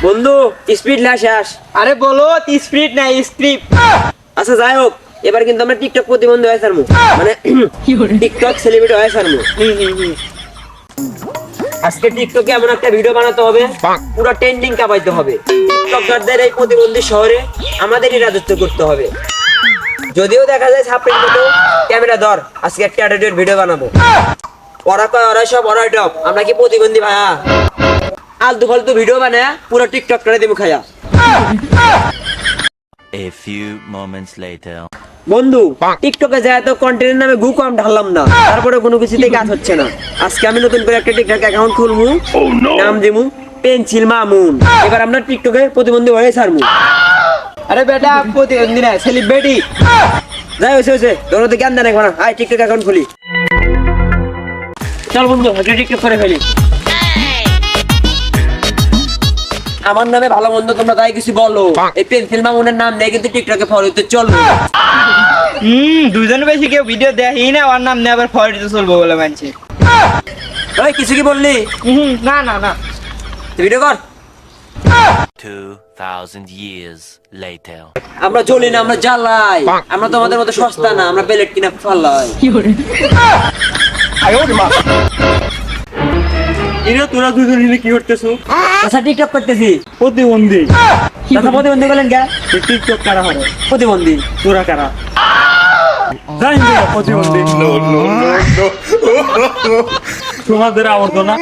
বন্ধু স্পিড না শেষ। আরে বলো স্পিড না স্ক্রিপ্ট। আচ্ছা যাই হোক, এবার কিন্তু আমরা টিকটক প্রতিবন্ধী হয়ে সারমু, মানে টিকটক সেলিব্রিটি হয়ে সারমু। আজকে টিকটকে এমন একটা ভিডিও বানাতে হবে, পুরো ট্রেন্ডিং কাঁপাইতে হবে। টিকটকারদের এই প্রতিবন্ধী শহরে আমাদেরই রাজত্ব করতে হবে। যদিও দেখা যায় ছাপড়ির মতো ক্যামেরা ধর, আজকে একটা অ্যাটিটিউড ভিডিও বানাবো। ওরা কয় ওরা সব ওরা টপ, আমরা কি প্রতিবন্ধী ভাইয়া? আলতু ফালতু ভিডিও বানায় পুরো টিকটক করে দেবো খায়া। A few moments later. বন্ধু টিকটকে যায় তো কন্টেন্টের নামে গু কম ঢাললাম না, তারপরে কোনো কিছুতেই কাজ হচ্ছে না। আজকে আমি নতুন করে একটা টিকটক অ্যাকাউন্ট খুলবো, নাম দিমু পেন্সিল মামুন। এবার আমরা টিকটকে প্রতিবন্ধী হয়ে ছাড়বো। আরে বেটা প্রতিবন্ধী না সেলিব্রিটি। যাই হয়েছে তোর তো জ্ঞান দেন এখন, আয় টিকটক অ্যাকাউন্ট খুলি। চল বন্ধু একটা টিকটক করে ফেলি। আমার নামে ভালো মন্দ তোমরা তাই কিছু বলো, এই পেন্সিল মামুনের নাম নেই কিন্তু টিকটকে ফলো দিতে চলবে। দুজন বেশি কেউ ভিডিও দেখেই না, ওর নাম নিয়ে আবার ফরিতে চলবো বলে মানছে। ওই কিছু কি বললি? না না না ভিডিও কর। 2000 years later. আমরা চলি না, আমরা জ্বালাই। আমরা তো আমাদের মতো সস্তা না, আমরা প্লেট কিনা ফালাই। এরা তোরা দুজন মিলে কি করতেছো? আচ্ছা টিকটক করতেছি। প্রতিবন্ধী। আচ্ছা প্রতিবন্ধী বলেন কে? টিকটক কারা হবে? প্রতিবন্ধী। তোরা কারা? জানি না প্রতিবন্ধী। তোমাদের আবর্জনা